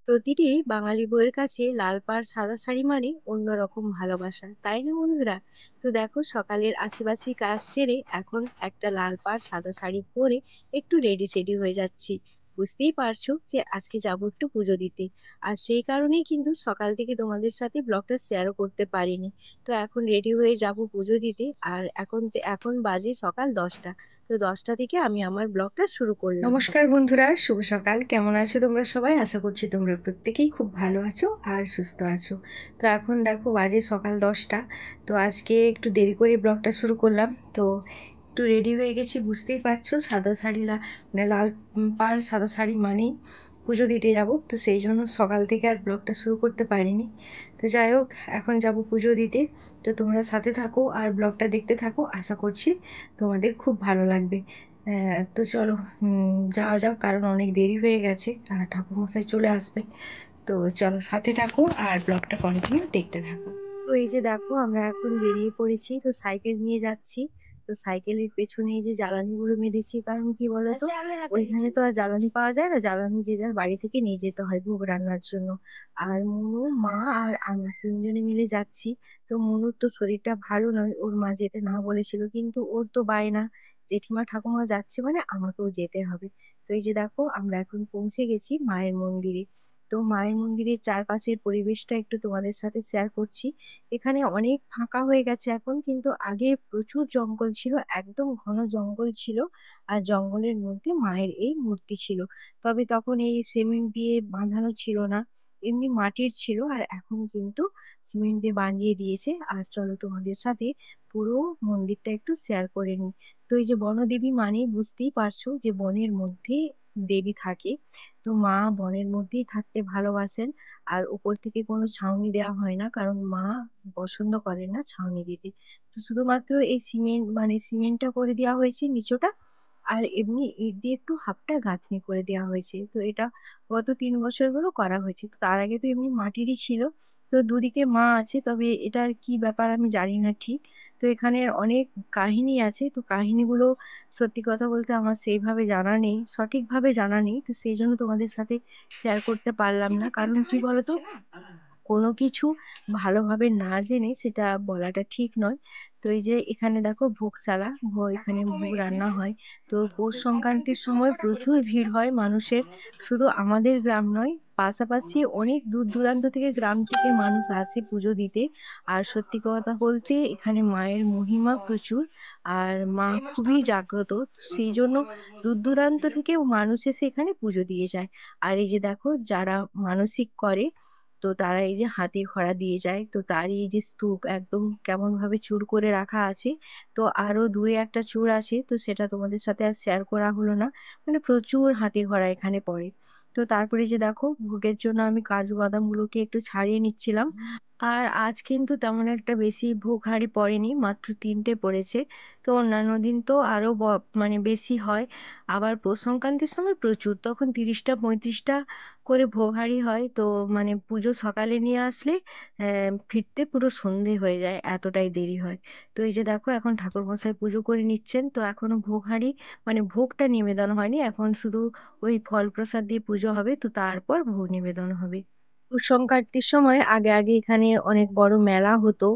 প্রতিটি বাঙালি বউয়ের কাছে লাল পাড় সাদা শাড়ি মানে অন্যরকম ভালোবাসা, তাই না বন্ধুরা? তো দেখো, সকালের আশিবাসি কাজ সেরে এখন একটা লাল পাড় সাদা শাড়ি পরে একটু রেডি সেডি হয়ে যাচ্ছি। বুঝতেই পারছো যে আজকে যাবো একটু পুজো দিতে। আর সেই কারণেই কিন্তু সকাল থেকে তোমাদের সাথে ব্লগটা শেয়ারও করতে পারিনি। তো এখন রেডি হয়ে যাব পুজো দিতে। আর এখন বাজে সকাল 10টা। তো 10টা থেকে আমি আমার ব্লগটা শুরু করলাম। নমস্কার বন্ধুরা, শুভ সকাল। কেমন আছো তোমরা সবাই? আশা করছি তোমরা প্রত্যেকেই খুব ভালো আছো আর সুস্থ আছো। তো এখন দেখো বাজে সকাল 10টা। তো আজকে একটু দেরি করে ব্লগটা শুরু করলাম। তো একটু রেডি হয়ে গেছি, বুঝতেই পারছো। সাদা শাড়ি মানে লাল পাড় সাদা শাড়ি মানেই পুজো দিতে যাব। তো সেই জন্য সকাল থেকে আর ব্লগটা শুরু করতে পারিনি। তো যাই হোক, এখন যাব পুজো দিতে। তো তোমরা সাথে থাকো আর ব্লগটা দেখতে থাকো, আশা করছি তোমাদের খুব ভালো লাগবে। তো চলো যাওয়া যাক, কারণ অনেক দেরি হয়ে গেছে আর ঠাকুরমশাই চলে আসবে। তো চলো সাথে থাকো আর ব্লগটা কন্টিনিউ দেখতে থাকো। তো এই যে দেখো, আমরা এখন বেরিয়ে পড়েছি, তো সাইকেল নিয়ে যাচ্ছি। তো সাইকেলের পেছনে এই যে জ্বালানিগুলো মেরেছি, কারণ কি বলতো, ওইখানে তো আর জ্বালানি পাওয়া যায় না, জ্বালানি যে যার বাড়ি থেকে নিয়ে যেতে হয় ভোগ রান্নার জন্য। আর মনু, মা আর আমি তিনজনে মিলে যাচ্ছি। তো মনুর তো শরীরটা ভালো নয়, ওর মা যেতে না বলেছিল, কিন্তু ওর তো বায়না, জেঠিমা ঠাকুমা যাচ্ছে মানে আমাকেও যেতে হবে। তো এই যে দেখো, আমরা এখন পৌঁছে গেছি মায়ের মন্দিরে। তো মায়ের মন্দিরের চারপাশের পরিবেশটা একটু তোমাদের সাথে শেয়ার করছি। এখানে অনেক ফাঁকা হয়ে গেছে এখন, কিন্তু আগে প্রচুর জঙ্গল ছিল, একদম ঘন জঙ্গল ছিল। আর জঙ্গলের মধ্যে মায়ের এই মূর্তি ছিল। তবে তখন এই সিমেন্ট দিয়ে বাঁধানো ছিল না, এমনি মাটির ছিল। আর এখন কিন্তু সিমেন্ট দিয়ে বানিয়ে দিয়েছে। আর চলো তোমাদের সাথে পুরো মন্দিরটা একটু শেয়ার করে নিই। তো এই যে বনদেবী মানে বুঝতেই পারছো যে বনের মধ্যে দেবী থাকে। তো মা বনের মধ্যেই থাকতে ভালোবাসেন। আর উপর থেকে কোনো ছাউনি দেওয়া হয় না, কারণ মা পছন্দ করেন না ছাউনি দিতে। তো শুধুমাত্র এই সিমেন্টটা করে দেওয়া হয়েছে নিচোটা। আর এমনি ইট দিয়ে একটু হাফটা গাঁথনি করে দেওয়া হয়েছে। তো এটা গত 3 বছর হলো করা হয়েছে। তো তার আগে তো এমনি মাটিরই ছিল। তো দুদিকে মা আছে, তবে এটার কি ব্যাপার আমি জানি না ঠিক। তো এখানে অনেক কাহিনী আছে, তো কাহিনীগুলো সত্যি কথা বলতে আমার সেইভাবে জানা নেই, সঠিকভাবে জানা নেই। তো সেই জন্য তোমাদের সাথে শেয়ার করতে পারলাম না, কারণ কি বলতো, কোনো কিছু ভালোভাবে না জেনে সেটা বলাটা ঠিক নয়। তো এই যে এখানে দেখো ভোগশালা, এখানে ভোগ রান্না হয়। তো পৌষ সংক্রান্তির সময় প্রচুর ভিড় হয় মানুষের। শুধু আমাদের গ্রাম নয়, পাশাপাশি অনেক দূর দূরান্ত থেকে, গ্রাম থেকে মানুষ আসে পুজো দিতে। আর সত্যি কথা বলতে এখানে মায়ের মহিমা প্রচুর। আর মা খুবই জাগ্রত, তো সেই জন্য দূর দূরান্ত থেকেও মানুষ এসে এখানে পুজো দিয়ে যায়। আর এই যে দেখো, যারা মানসিক করে, তো তারা এই যে হাতে খড়া দিয়ে যায়। তো তারই এই যে স্তূপ একদম কেমন ভাবে চুর করে রাখা আছে। তো আরো দূরে একটা চুর আছে, তো সেটা তোমাদের সাথে আর শেয়ার করা হলো না। মানে প্রচুর হাতে খড়া এখানে পড়ে। তো তারপরে যে দেখো, ভোগের জন্য আমি কাজু বাদাম গুলোকে একটু ছাড়িয়ে নিচ্ছিলাম। আর আজ কিন্তু তেমন একটা বেশি ভোগ হাঁড়ি পড়েনি, মাত্র 3টে পড়েছে। তো অন্যান্য দিন তো আরো মানে বেশি হয়। আবার পৌষ সংক্রান্তির সময় প্রচুর, তখন 30টা 35টা করে ভোগ হাঁড়ি হয়। তো মানে পুজো সকালে নিয়ে আসলে ফিরতে পুরো সন্ধে হয়ে যায়, এতটাই দেরি হয়। তো এই যে দেখো, এখন ঠাকুরমশাই পুজো করে নিচ্ছেন। তো এখনো ভোগ হাঁড়ি মানে ভোগটা নিবেদন হয়নি, এখন শুধু ওই ফল প্রসাদ দিয়ে পুজো হবে, তো তারপর ভোগ নিবেদন হবে। পৌষ সংক্রান্তির সময় আগে আগে এখানে অনেক বড় মেলা হতো।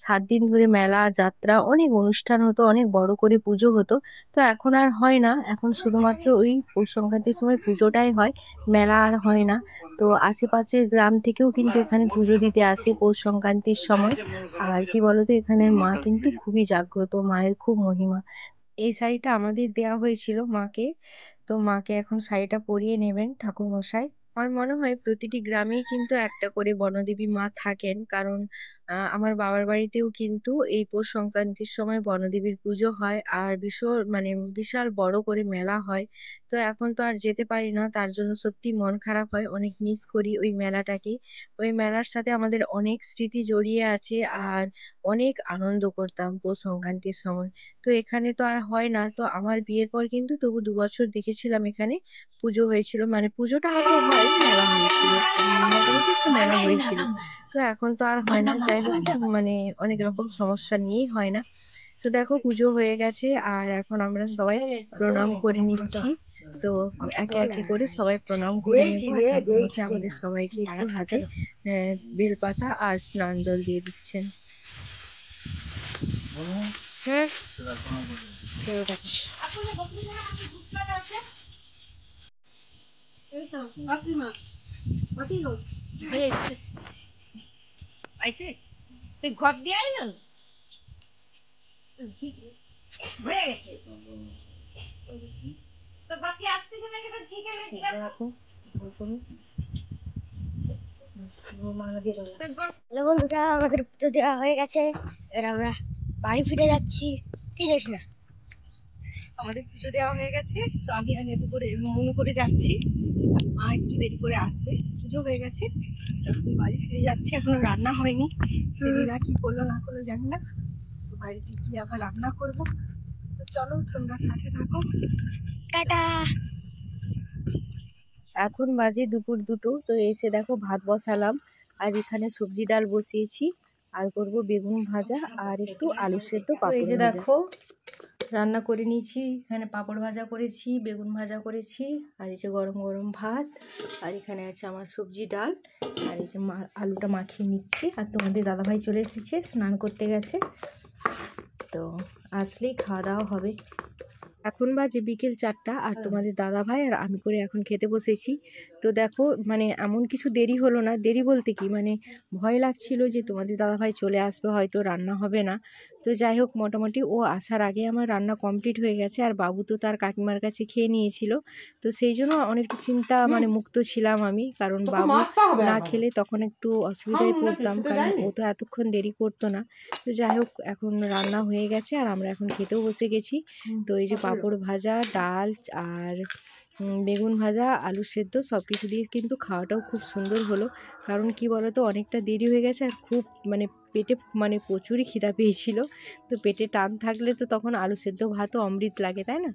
7 দিন ধরে মেলা, যাত্রা, অনেক অনুষ্ঠান হতো, অনেক বড় করে পুজো হতো। তো এখন আর হয় না, এখন শুধুমাত্র ওই পৌষ সংক্রান্তির সময় পুজোটাই হয়, মেলা আর হয় না। তো আশেপাশের গ্রাম থেকেও কিন্তু এখানে পুজো দিতে আসে পৌষ সংক্রান্তির সময়। আর কি বলতো, এখানের মা কিন্তু খুবই জাগ্রত, মায়ের খুব মহিমা। এই শাড়িটা আমাদের দেয়া হয়েছিল মাকে। তো মাকে এখন শাড়িটা পরিয়ে নেবেন ঠাকুর মশাই। আমার মনে হয় প্রতিটি গ্রামেই কিন্তু একটা করে বনদেবী মা থাকেন, কারণ আমার বাবার বাড়িতেও কিন্তু এই পৌষ সংক্রান্তির সময় বনদেবীর পুজো হয়। আর বিশাল বড় করে মেলা হয়। তো এখন তো আর যেতে পারি না, তার জন্য সত্যি মন খারাপ হয়, অনেক মিস করি ওই মেলাটাকে। ওই মেলার সাথে আমাদের অনেক স্মৃতি জড়িয়ে আছে। আর অনেক আনন্দ করতাম পৌষ সংক্রান্তির সময়। তো এখানে তো আর হয় না। তো আমার বিয়ের পর কিন্তু তবু 2 বছর দেখেছিলাম এখানে পুজো হয়েছিল, মানে পুজোটা আগে হয়, মেলা হয়েছিল, মোটামুটি একটা মেলা হয়েছিল। তো এখন তো আর হয় না, যাই হোক, মানে অনেক রকম সমস্যা নিয়েই হয় না। তো দেখো, পুজো হয়ে গেছে আর এখন আমরা সবাই প্রণাম করে নিচ্ছি। তো একে একে করে সবাই প্রণাম করে নেবো। আর ঠাকুর মশাই আমাদের সবাইকে একটু হাতে বেলপাতা আর স্নান জল দিয়ে দিচ্ছেন। ঘর দিয়ে আইল তো বাকি আসতে গেলে ঠিক বন্ধুরা, আমাদের পুজো দেওয়া হয়ে গেছে। এবার আমরা বাড়ি ফিরে যাচ্ছি। ঠিক আছে না, আমাদের পুজো দেওয়া হয়ে গেছে, তো আমি আর এত করে মনে করে যাচ্ছি। মা একটু দেরি করে আসবে, পুজো হয়ে গেছে, এখন বাড়ি ফিরে যাচ্ছি। এখনো রান্না হয়নি, দিদিরা কি করলো না করলো জানি না। তো বাড়িতে গিয়ে আবার রান্না করবো। তো চলো তোমরা সাথে থাকো। টাটা। এখন বাজে দুপুর 2টো। তো এসে দেখো ভাত বসালাম, আর এখানে সবজি ডাল বসিয়েছি, আর করব বেগুন ভাজা আর একটু আলু সেদ্ধ তো এই পাপড় যে ভাজা। দেখো রান্না করে নিয়েছি, এখানে পাঁপড় ভাজা করেছি, বেগুন ভাজা করেছি, আর এই যে গরম গরম ভাত, আর এখানে আছে আমার সবজি ডাল, আর এই যে আলুটা মাখিয়ে নিচ্ছি। আর তোমাদের দাদাভাই চলে এসেছে, স্নান করতে গেছে, তো আসলেই খাওয়া দাওয়া হবে। এখন বাজে বিকেল 4টা, আর তোমাদের দাদাভাই আর আমি করে এখন খেতে বসেছি। তো দেখো মানে এমন কিছু দেরি হলো না, দেরি বলতে কি মানে ভয় লাগছিল যে তোমাদের দাদাভাই চলে আসবে, হয়তো রান্না হবে না। তো যাই হোক, মোটামুটি ও আসার আগে আমার রান্না কমপ্লিট হয়ে গেছে, আর বাবু তো তার কাকিমার কাছে খেয়ে নিয়েছিল। তো সেই জন্য অনেক চিন্তা মানে মুক্ত ছিলাম আমি, কারণ বাবু না খেলে তখন একটু অসুবিধায় পড়তাম, কারণ ও তো এতক্ষণ দেরি করতো না। তো যাই হোক, এখন রান্না হয়ে গেছে আর আমরা এখন খেতেও বসে গেছি। তো এই যে পাঁপড় ভাজা, ডাল আর বেগুন ভাজা, আলু সেদ্ধ সব কিছু দিয়ে কিন্তু খাওয়াটাও খুব সুন্দর হলো। কারণ কি বলো তো, অনেকটা দেরি হয়ে গেছে, আর খুব মানে পেটে মানে প্রচুরই খিদা পেয়েছিল। তো পেটে টান থাকলে তো তখন আলু সেদ্ধ ভাতও অমৃত লাগে, তাই না?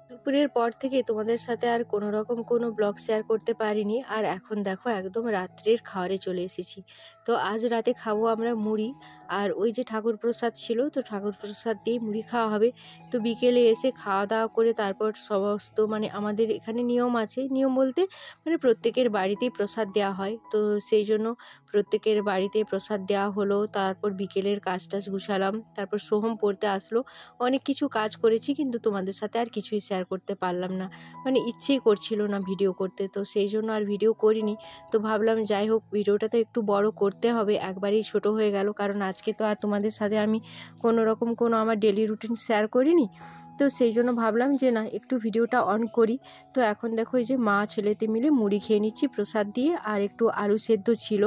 দুপুরের পর থেকে তোমাদের সাথে আর কোনো রকম কোনো ব্লগ শেয়ার করতে পারিনি। আর এখন দেখো একদম রাত্রের খাবারে চলে এসেছি। তো আজ রাতে খাবো আমরা মুড়ি, আর ওই যে ঠাকুর প্রসাদ ছিল, তো ঠাকুর প্রসাদ দিয়ে মুড়ি খাওয়া হবে। তো বিকেলে এসে খাওয়া দাওয়া করে তারপর সমস্ত মানে আমাদের এখানে নিয়ম আছে, নিয়ম বলতে মানে প্রত্যেকের বাড়িতেই প্রসাদ দেওয়া হয়, তো সেই জন্য প্রত্যেকের বাড়িতে প্রসাদ দেওয়া হলো। তারপর বিকেলের কাজ টাজ গুছালাম, তারপর সোহম পড়তে আসলো। অনেক কিছু কাজ করেছি, কিন্তু তোমাদের সাথে আর কিছুই শেয়ার করতে পারলাম না, মানে ইচ্ছেই করছিল না ভিডিও করতে, তো সেই জন্য আর ভিডিও করিনি। তো ভাবলাম যাই হোক, ভিডিওটা তো একটু বড় করতে হবে, একবারেই ছোট হয়ে গেল, কারণ আজকে তো আর তোমাদের সাথে আমি কোনো রকম কোনো আমার ডেলি রুটিন শেয়ার করিনি। তো সেই জন্য ভাবলাম যে না, একটু ভিডিওটা অন করি। তো এখন দেখো এই যে মা ছেলেতে মিলে মুড়ি খেয়ে নিচ্ছি প্রসাদ দিয়ে, আর একটু আলু সেদ্ধ ছিল,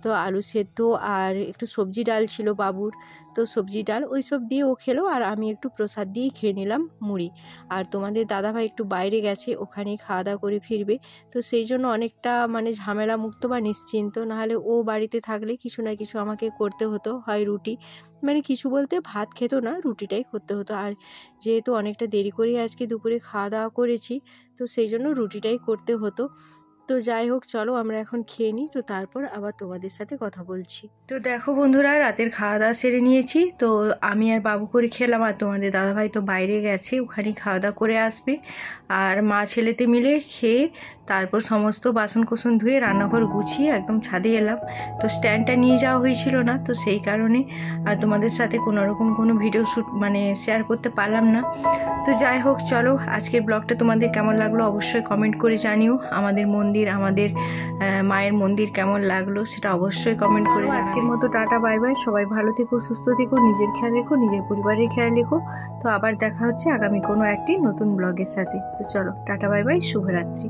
তো আলু সেদ্ধ আর একটু সবজি ডাল ছিল বাবুর, তো সবজি ডাল ওই সব দিয়ে ও খেলো, আর আমি একটু প্রসাদ দিয়েই খেয়ে নিলাম মুড়ি। আর তোমাদের দাদাভাই একটু বাইরে গেছে, ওখানেই খাওয়া দাওয়া করে ফিরবে। তো সেই জন্য অনেকটা মানে ঝামেলা মুক্ত বা নিশ্চিন্ত, নাহলে ও বাড়িতে থাকলে কিছু না কিছু আমাকে করতে হতো, হয় রুটি, মানে কিছু বলতে ভাত খেত না, রুটিটাই করতে হতো। আর যেহেতু অনেকটা দেরি করেই আজকে দুপুরে খাওয়া দাওয়া করেছি, তো সেই জন্য রুটিটাই করতে হতো। তো যাই হোক, চলো আমরা এখন খেয়ে নিই, তো তারপর আবার তোমাদের সাথে কথা বলছি। তো দেখো বন্ধুরা, রাতের খাওয়া দাওয়া সেরে নিয়েছি, তো আমি আর বাবু করে খেলাম, আর তোমাদের দাদাভাই তো বাইরে গেছে, ওখানে খাওয়া দাওয়া করে আসবে। আর মা ছেলেতে মিলে খেয়ে তারপর সমস্ত বাসন কোসন ধুয়ে রান্নাঘর গুছিয়ে একদম ছাদে এলাম। তো স্ট্যান্ডটা নিয়ে যাওয়া হয়েছিল না, তো সেই কারণে আর তোমাদের সাথে কোনো রকম কোনো ভিডিও শ্যুট মানে শেয়ার করতে পারলাম না। তো যাই হোক, চলো আজকের ব্লগটা তোমাদের কেমন লাগলো অবশ্যই কমেন্ট করে জানিও। আমাদের মন্দির, আমাদের মায়ের মন্দির কেমন লাগলো সেটা অবশ্যই কমেন্ট করে জানাও। আজকের মতো টাটা বাই বাই, সবাই ভালো থেকো, সুস্থ থেকো, নিজের খেয়াল রেখো, নিজের পরিবারের খেয়াল রেখো। তো আবার দেখা হচ্ছে আগামী কোনো একটি নতুন ব্লগের সাথে। তো চলো টাটা বাই বাই, শুভরাত্রি।